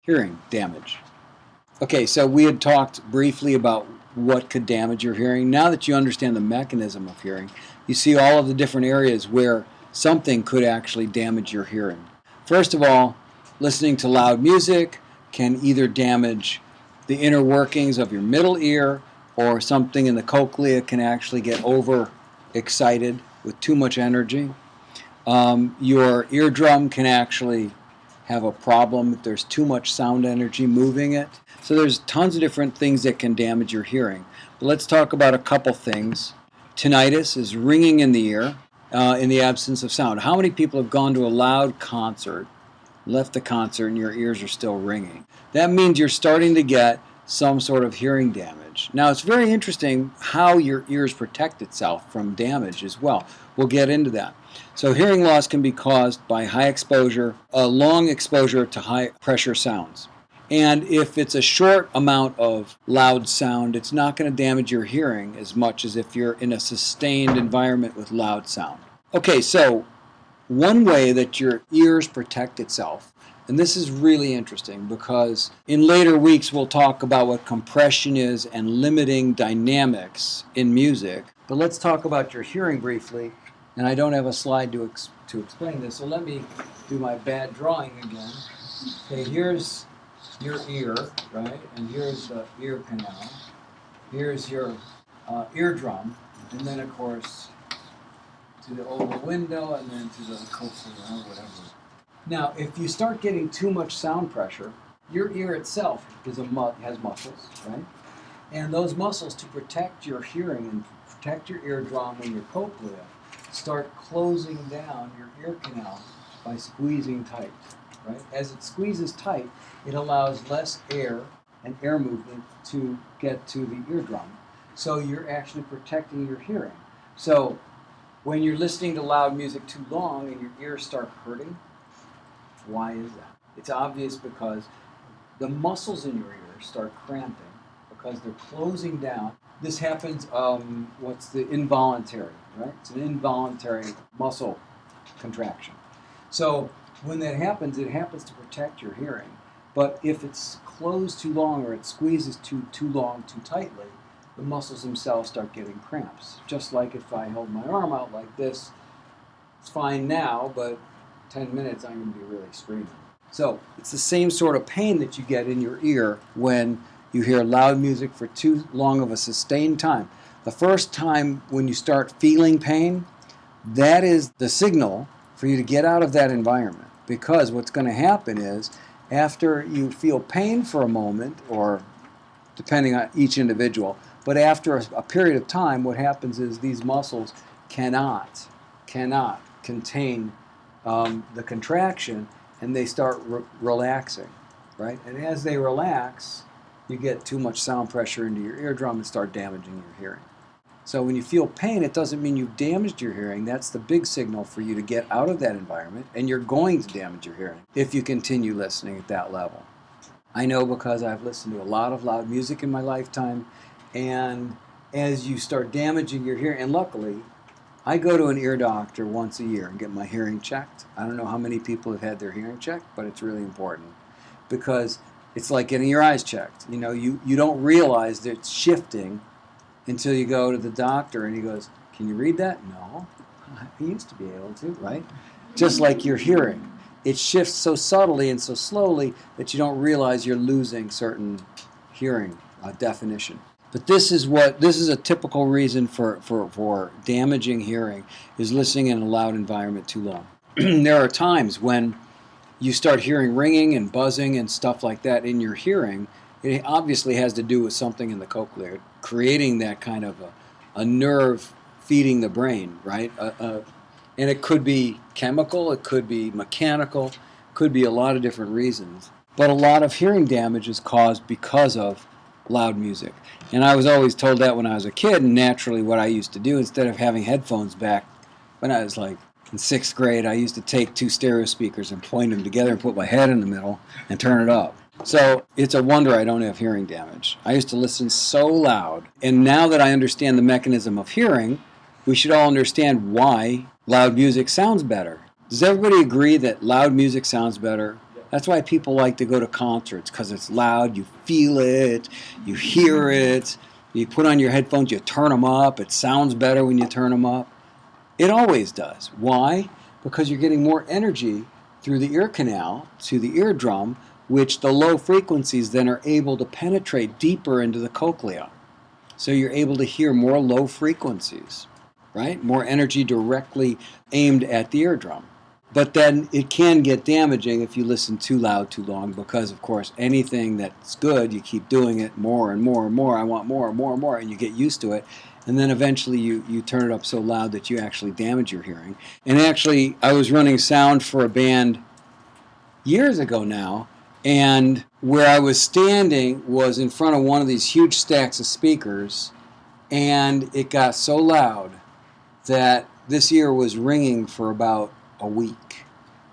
Hearing damage. Okay, so we had talked briefly about what could damage your hearing. Now that you understand the mechanism of hearing, you see all of the different areas where something could actually damage your hearing. First of all, listening to loud music can either damage the inner workings of your middle ear, or something in the cochlea can actually get overexcited with too much energy. Your eardrum can actually have a problem if there's too much sound energy moving it. So there's tons of different things that can damage your hearing. But let's talk about a couple things. Tinnitus is ringing in the ear in the absence of sound. How many people have gone to a loud concert, left the concert, and your ears are still ringing? That means you're starting to get some sort of hearing damage. Now, it's very interesting how your ears protect itself from damage as well. We'll get into that. So hearing loss can be caused by high exposure, long exposure to high pressure sounds. And if it's a short amount of loud sound, it's not going to damage your hearing as much as if you're in a sustained environment with loud sound. Okay, so one way that your ears protect itself, and this is really interesting because in later weeks we'll talk about what compression is and limiting dynamics in music. But let's talk about your hearing briefly. And I don't have a slide to explain this, so let me do my bad drawing again. Okay, here's your ear, right? And here's the ear canal. Here's your eardrum, and then of course to the oval window, and then to the cochlea or whatever. Now, if you start getting too much sound pressure, your ear itself has muscles, right? And those muscles, to protect your hearing and protect your eardrum and your cochlea, start closing down your ear canal by squeezing tight, right? As it squeezes tight, it allows less air and air movement to get to the eardrum. So you're actually protecting your hearing. So when you're listening to loud music too long and your ears start hurting, why is that? It's obvious because the muscles in your ear start cramping because they're closing down. This happens, what's the involuntary, right? It's an involuntary muscle contraction. So when that happens, it happens to protect your hearing. But if it's closed too long or it squeezes too long, too tightly, the muscles themselves start getting cramps. Just like if I hold my arm out like this, it's fine now, but 10 minutes I'm going to be really screaming. So it's the same sort of pain that you get in your ear when you hear loud music for too long of a sustained time. The first time when you start feeling pain, that is the signal for you to get out of that environment. Because what's going to happen is, after you feel pain for a moment, or depending on each individual, but after a period of time, what happens is these muscles cannot contain the contraction, and they start relaxing, right? And as they relax, you get too much sound pressure into your eardrum and start damaging your hearing. So when you feel pain, it doesn't mean you've damaged your hearing. That's the big signal for you to get out of that environment, and you're going to damage your hearing if you continue listening at that level. I know because I've listened to a lot of loud music in my lifetime, and as you start damaging your hearing, and luckily, I go to an ear doctor once a year and get my hearing checked. I don't know how many people have had their hearing checked, but it's really important because it's like getting your eyes checked. You know, you don't realize that it's shifting until you go to the doctor and he goes, "Can you read that?" "No, I used to be able to," right? Just like your hearing. It shifts so subtly and so slowly that you don't realize you're losing certain hearing definition. But this is a typical reason for damaging hearing, is listening in a loud environment too long. There are times when you start hearing ringing and buzzing and stuff like that in your hearing. It obviously has to do with something in the cochlea, creating that kind of a nerve feeding the brain, right? And it could be chemical, it could be mechanical, it could be a lot of different reasons. But a lot of hearing damage is caused because of loud music. And I was always told that when I was a kid, and naturally what I used to do, instead of having headphones back when I was like in 6th grade, I used to take 2 stereo speakers and point them together and put my head in the middle and turn it up. So it's a wonder I don't have hearing damage. I used to listen so loud. And now that I understand the mechanism of hearing, we should all understand why loud music sounds better. Does everybody agree that loud music sounds better? Yes. That's why people like to go to concerts, because it's loud, you feel it, you hear it, you put on your headphones, you turn them up, it sounds better when you turn them up. It always does. Why? Because you're getting more energy through the ear canal to the eardrum, which the low frequencies then are able to penetrate deeper into the cochlea. So you're able to hear more low frequencies, right? More energy directly aimed at the eardrum. But then it can get damaging if you listen too loud too long, because, of course, anything that's good, you keep doing it more and more and more. I want more and more and more, and you get used to it. And then eventually you turn it up so loud that you actually damage your hearing. And actually, I was running sound for a band years ago now, and where I was standing was in front of one of these huge stacks of speakers, and it got so loud that this ear was ringing for about a week.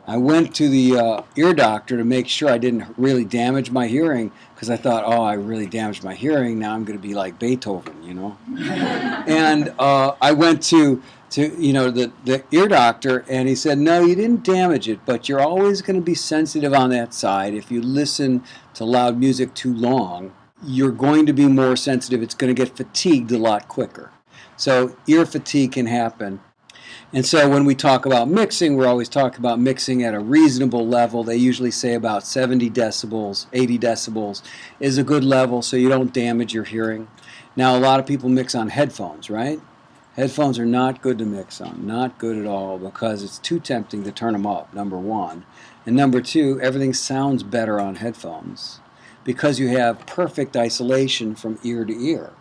I went to the ear doctor to make sure I didn't really damage my hearing, because I thought, oh, I really damaged my hearing. Now I'm going to be like Beethoven, you know. And I went to the ear doctor, and he said, no, you didn't damage it, but you're always going to be sensitive on that side. If you listen to loud music too long, you're going to be more sensitive. It's going to get fatigued a lot quicker. So ear fatigue can happen. And so when we talk about mixing, we're always talking about mixing at a reasonable level. They usually say about 70 decibels, 80 decibels is a good level so you don't damage your hearing. Now, a lot of people mix on headphones, right? Headphones are not good to mix on, not good at all, because it's too tempting to turn them up, number one. And number two, everything sounds better on headphones because you have perfect isolation from ear to ear.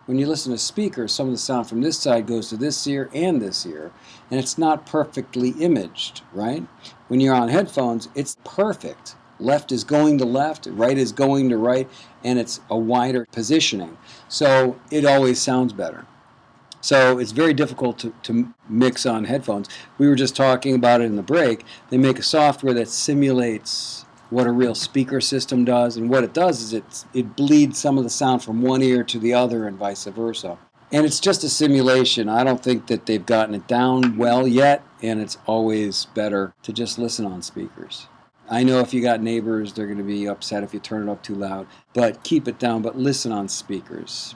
When you listen to speakers, some of the sound from this side goes to this ear, and it's not perfectly imaged, right? When you're on headphones, it's perfect. Left is going to left, right is going to right, and it's a wider positioning. So it always sounds better. So it's very difficult to mix on headphones. We were just talking about it in the break. They make a software that simulates what a real speaker system does, and what it does is it bleeds some of the sound from one ear to the other and vice versa. And it's just a simulation. I don't think that they've gotten it down well yet, and it's always better to just listen on speakers. I know if you got neighbors, they're going to be upset if you turn it up too loud, but keep it down, but listen on speakers.